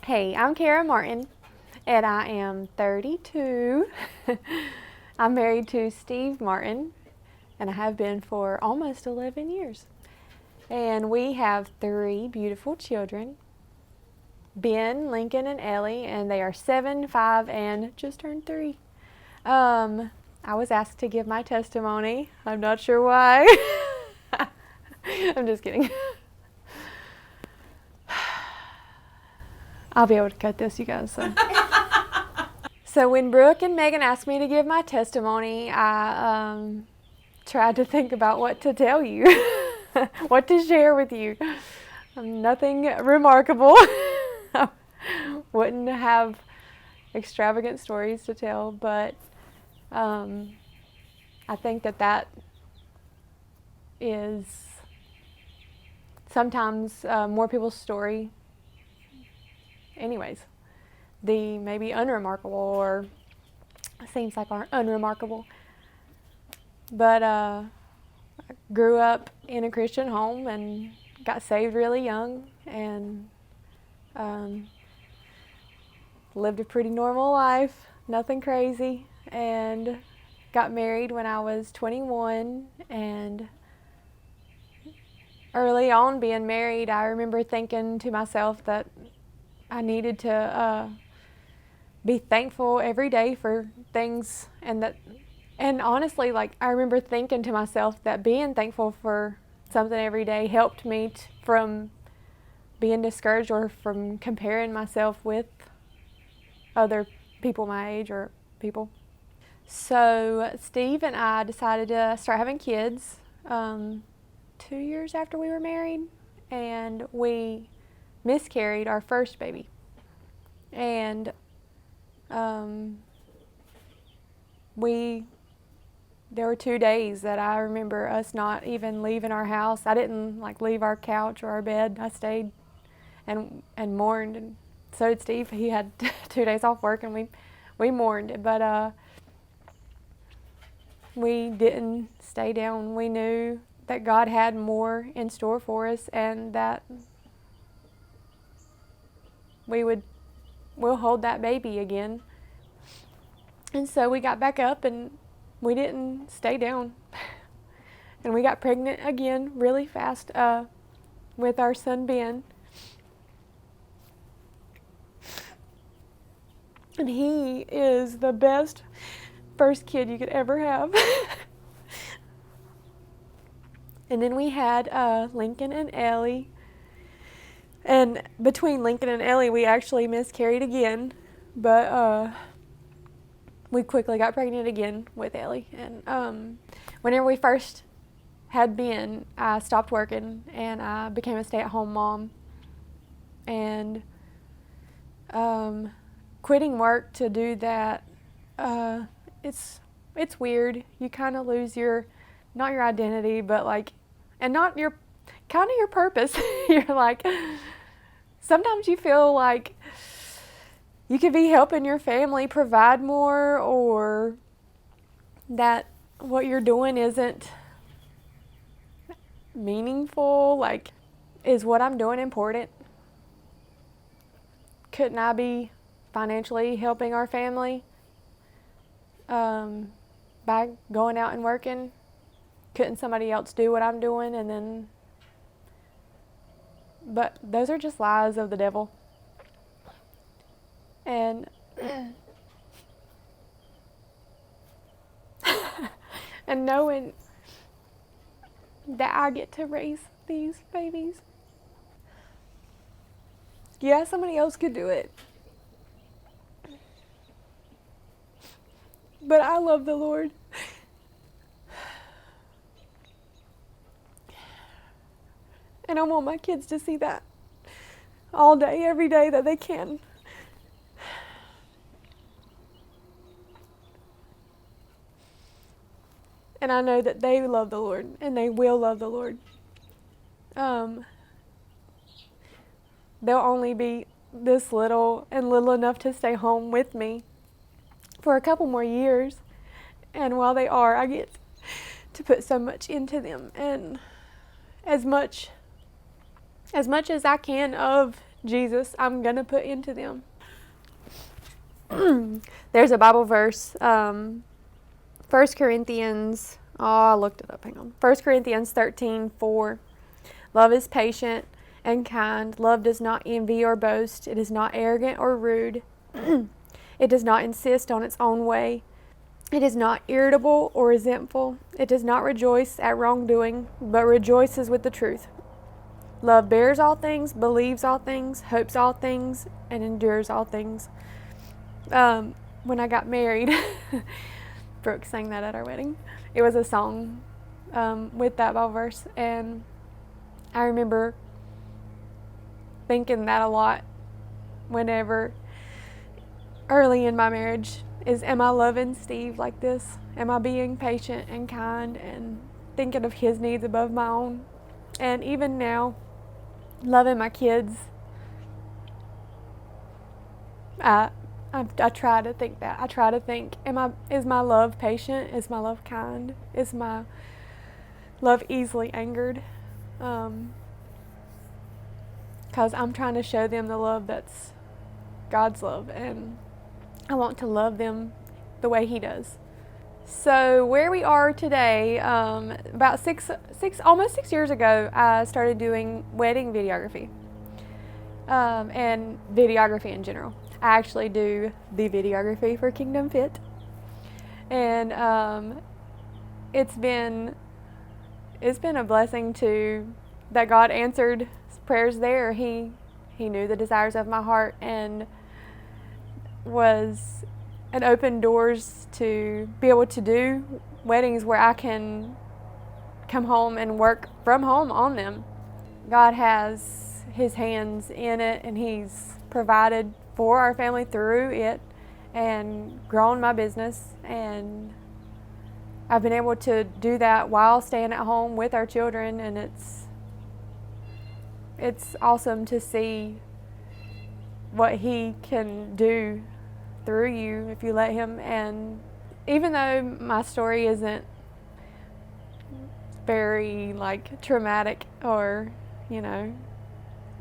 Hey, I'm Cara Martin, and I am 32. I'm married to Steve Martin, and I have been for almost 11 years. And we have 3 beautiful children, Ben, Lincoln, and Ellie, and they are 7, 5, and just turned 3. I was asked to give my testimony. I'm not sure why. I'm just kidding. I'll be able to cut this, you guys. So when Brooke and Megan asked me to give my testimony, I tried to think about what to tell you, what to share with you. Nothing remarkable. Wouldn't have extravagant stories to tell, but I think that is sometimes more people's story anyways. The maybe unremarkable or seems like unremarkable. But I grew up in a Christian home and got saved really young and lived a pretty normal life, nothing crazy, and got married when I was 21. And early on being married, I remember thinking to myself that I needed to be thankful every day for things, and honestly, like, I remember thinking to myself that being thankful for something every day helped me from being discouraged or from comparing myself with other people my age or people. So Steve and I decided to start having kids 2 years after we were married, and we miscarried our first baby. And there were 2 days that I remember us not even leaving our house. I didn't leave our couch or our bed. I stayed and mourned, and so did Steve. He had 2 days off work, and we mourned, but we didn't stay down. We knew that God had more in store for us, and that we'll hold that baby again. And so we got back up and we didn't stay down. And we got pregnant again really fast with our son Ben. And he is the best first kid you could ever have. And then we had Lincoln and Ellie. And between Lincoln and Ellie, we actually miscarried again. But we quickly got pregnant again with Ellie. And whenever we first had Ben, I stopped working and I became a stay-at-home mom. And quitting work to do that, it's weird. You kind of lose not your identity, but and not your purpose. You're like, sometimes you feel like you could be helping your family provide more, or that what you're doing isn't meaningful. Like, is what I'm doing important? Couldn't I be financially helping our family by going out and working? Couldn't somebody else do what I'm doing? But those are just lies of the devil. And and knowing that I get to raise these babies. Yeah, somebody else could do it. But I love the Lord. And I want my kids to see that all day, every day that they can. And I know that they love the Lord, and they will love the Lord. They'll only be this little and little enough to stay home with me for a couple more years. And while they are, I get to put so much into them, and as much as I can of Jesus, I'm going to put into them. There's a Bible verse, 1 Corinthians, I looked it up, hang on. 1 Corinthians 13:4. Love is patient and kind. Love does not envy or boast. It is not arrogant or rude. It does not insist on its own way. It is not irritable or resentful. It does not rejoice at wrongdoing, but rejoices with the truth. Love bears all things, believes all things, hopes all things, and endures all things. When I got married, Brooke sang that at our wedding. It was a song with that Bible verse, and I remember thinking that a lot whenever early in my marriage is, am I loving Steve like this? Am I being patient and kind and thinking of his needs above my own? And even now, loving my kids, I try to think that. I try to think, is my love patient? Is my love kind? Is my love easily angered? Because I'm trying to show them the love that's God's love, and I want to love them the way He does. So where we are today, about almost 6 years ago, I started doing wedding videography, and videography in general. I actually do the videography for Kingdom Fit, and it's been a blessing that God answered prayers there. He knew the desires of my heart and opened doors to be able to do weddings where I can come home and work from home on them. God has His hands in it, and He's provided for our family through it and grown my business, and I've been able to do that while staying at home with our children, and it's awesome to see what He can do through you if you let Him. And even though my story isn't very traumatic, or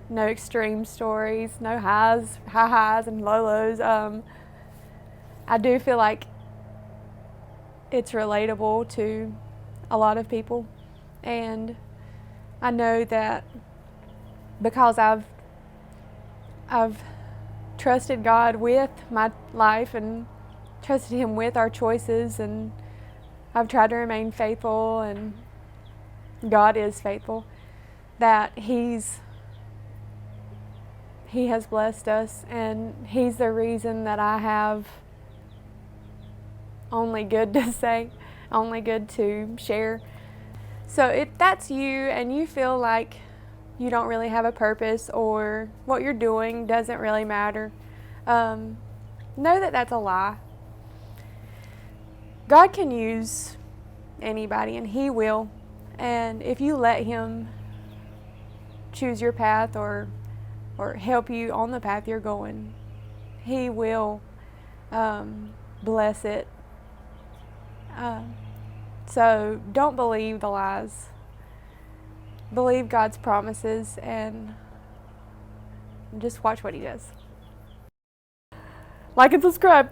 no extreme stories, no high highs and low lows, I do feel like it's relatable to a lot of people, and I know that because I've trusted God with my life and trusted Him with our choices, and I've tried to remain faithful, and God is faithful, that He has blessed us, and He's the reason that I have only good to say, only good to share. So if that's you and you feel like you don't really have a purpose, or what you're doing doesn't really matter, know that that's a lie. God can use anybody, and He will. And if you let Him choose your path or help you on the path you're going, He will bless it. So don't believe the lies. Believe God's promises and just watch what He does. Like and subscribe.